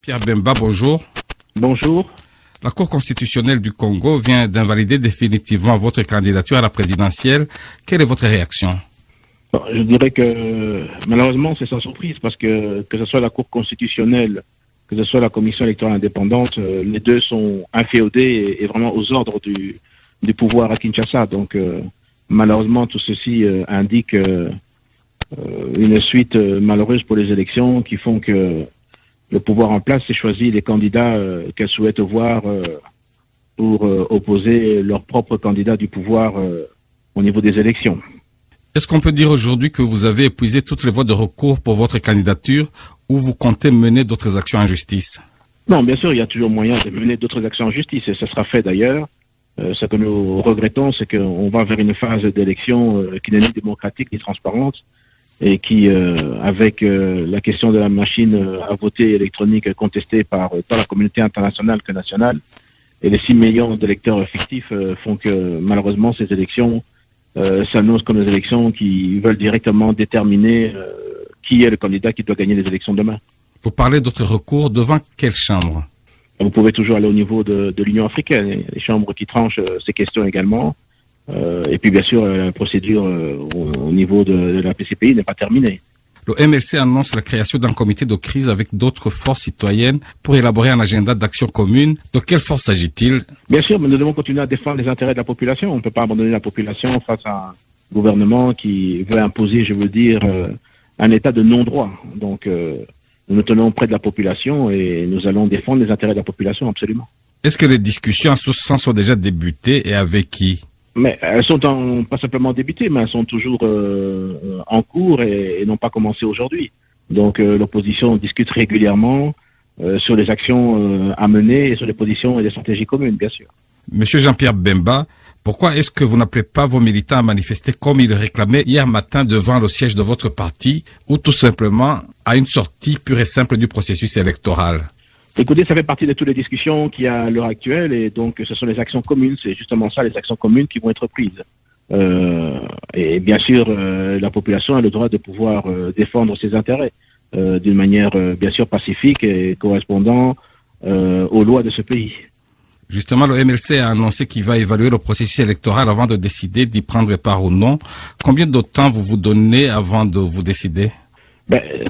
Pierre Bemba, bonjour. Bonjour. La Cour constitutionnelle du Congo vient d'invalider définitivement votre candidature à la présidentielle. Quelle est votre réaction? Je dirais que malheureusement c'est sans surprise parce que ce soit la Cour constitutionnelle, que ce soit la Commission électorale indépendante, les deux sont inféodés et vraiment aux ordres du pouvoir à Kinshasa. Donc malheureusement tout ceci indique une suite malheureuse pour les élections qui font que le pouvoir en place s'est choisi les candidats qu'elle souhaite voir pour opposer leur propre candidat du pouvoir au niveau des élections. Est-ce qu'on peut dire aujourd'hui que vous avez épuisé toutes les voies de recours pour votre candidature ou vous comptez mener d'autres actions en justice? Non, bien sûr, il y a toujours moyen de mener d'autres actions en justice et ça sera fait d'ailleurs. Ce que nous regrettons, c'est qu'on va vers une phase d'élection qui n'est ni démocratique ni transparente et qui, avec la question de la machine à voter électronique contestée par tant la communauté internationale que nationale, et les 6 millions d'électeurs fictifs font que malheureusement ces élections s'annoncent comme des élections qui veulent directement déterminer qui est le candidat qui doit gagner les élections demain. Vous parlez d'autres recours devant quelle chambre? Vous pouvez toujours aller au niveau de l'Union africaine, les chambres qui tranchent ces questions également. Et puis bien sûr, la procédure au niveau de la PCPI n'est pas terminée. Le MLC annonce la création d'un comité de crise avec d'autres forces citoyennes pour élaborer un agenda d'action commune. De quelle force s'agit-il? Bien sûr, mais nous devons continuer à défendre les intérêts de la population. On ne peut pas abandonner la population face à un gouvernement qui veut imposer, je veux dire, un état de non-droit. Donc, nous nous tenons près de la population et nous allons défendre les intérêts de la population, absolument. Est-ce que les discussions en ce sens sont déjà débutées et avec qui? Mais elles sont pas simplement débutées, mais elles sont toujours en cours et n'ont pas commencé aujourd'hui. Donc l'opposition discute régulièrement sur les actions à mener et sur les positions et les stratégies communes, bien sûr. Monsieur Jean-Pierre Bemba, pourquoi est-ce que vous n'appelez pas vos militants à manifester comme ils réclamaient hier matin devant le siège de votre parti ou tout simplement à une sortie pure et simple du processus électoral? Écoutez, ça fait partie de toutes les discussions qu'il y a à l'heure actuelle et donc ce sont les actions communes, c'est justement ça, les actions communes qui vont être prises. Et bien sûr, la population a le droit de pouvoir défendre ses intérêts d'une manière bien sûr pacifique et correspondant aux lois de ce pays. Justement, le MLC a annoncé qu'il va évaluer le processus électoral avant de décider d'y prendre part ou non. Combien de temps vous donnez avant de vous décider?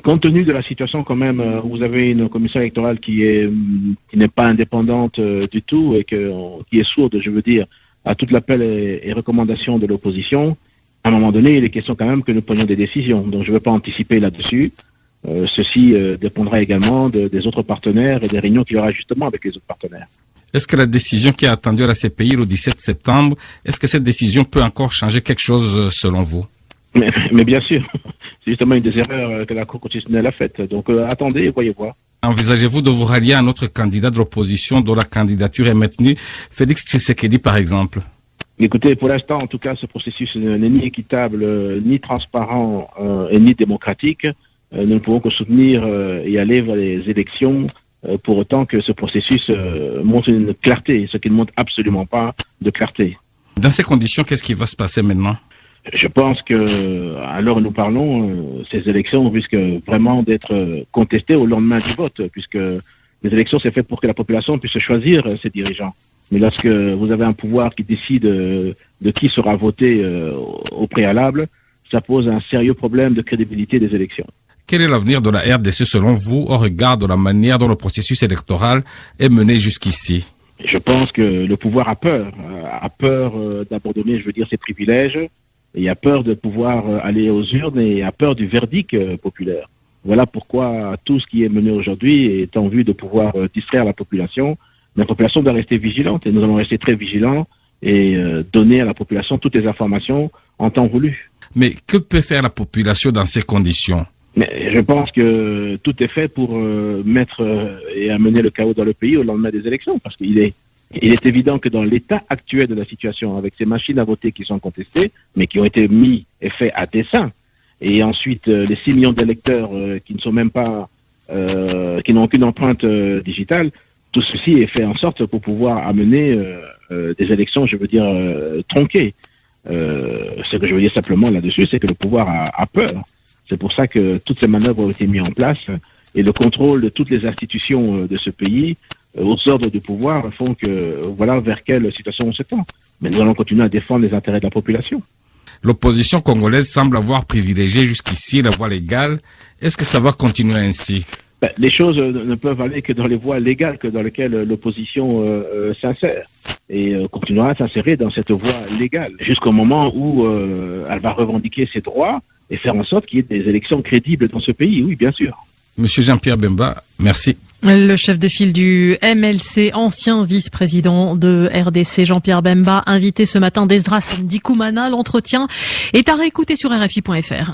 Compte tenu de la situation quand même, vous avez une commission électorale qui n'est pas indépendante du tout et qui est sourde, je veux dire, à toute l'appel et recommandations de l'opposition. À un moment donné, il est question quand même que nous prenions des décisions. Donc je ne veux pas anticiper là-dessus. Ceci dépendra également des autres partenaires et des réunions qu'il y aura justement avec les autres partenaires. Est-ce que la décision qui est attendue à la CPI le 17 septembre, est-ce que cette décision peut encore changer quelque chose selon vous? Mais bien sûr, c'est justement une des erreurs que la Cour constitutionnelle a faites. Donc attendez et voyez voir. Envisagez-vous de vous rallier à un autre candidat de l'opposition dont la candidature est maintenue, Félix Tshisekedi par exemple? Écoutez, pour l'instant, en tout cas, ce processus n'est ni équitable, ni transparent et ni démocratique. Nous ne pouvons que soutenir et aller vers les élections pour autant que ce processus montre une clarté, ce qui ne montre absolument pas de clarté. Dans ces conditions, qu'est-ce qui va se passer maintenant? Je pense que, à l'heure où nous parlons, ces élections risquent vraiment d'être contestées au lendemain du vote, puisque les élections, c'est fait pour que la population puisse choisir ses dirigeants. Mais lorsque vous avez un pouvoir qui décide de qui sera voté au préalable, ça pose un sérieux problème de crédibilité des élections. Quel est l'avenir de la RDC selon vous, au regard de la manière dont le processus électoral est mené jusqu'ici? Je pense que le pouvoir a peur d'abandonner, je veux dire, ses privilèges. Et a peur de pouvoir aller aux urnes et a peur du verdict populaire. Voilà pourquoi tout ce qui est mené aujourd'hui est en vue de pouvoir distraire la population. La population doit rester vigilante et nous allons rester très vigilants et donner à la population toutes les informations en temps voulu. Mais que peut faire la population dans ces conditions? Mais je pense que tout est fait pour mettre et amener le chaos dans le pays au lendemain des élections parce qu'il est évident que dans l'état actuel de la situation, avec ces machines à voter qui sont contestées, mais qui ont été mis et faits à dessein, et ensuite les 6 millions d'électeurs qui ne sont même pas, qui n'ont aucune empreinte digitale, tout ceci est fait en sorte pour pouvoir amener des élections, je veux dire, tronquées. Ce que je veux dire simplement là-dessus, c'est que le pouvoir a peur. C'est pour ça que toutes ces manœuvres ont été mises en place et le contrôle de toutes les institutions de ce pays aux ordres du pouvoir font que voilà vers quelle situation on se tend. Mais nous allons continuer à défendre les intérêts de la population. L'opposition congolaise semble avoir privilégié jusqu'ici la voie légale. Est-ce que ça va continuer ainsi? Les choses ne peuvent aller que dans les voies légales que dans lesquelles l'opposition s'insère et continuera à s'insérer dans cette voie légale jusqu'au moment où elle va revendiquer ses droits et faire en sorte qu'il y ait des élections crédibles dans ce pays, oui, bien sûr. Monsieur Jean-Pierre Bemba, merci. Le chef de file du MLC, ancien vice-président de RDC, Jean-Pierre Bemba, invité ce matin d'Esdras Ndikoumana. L'entretien est à réécouter sur RFI.fr.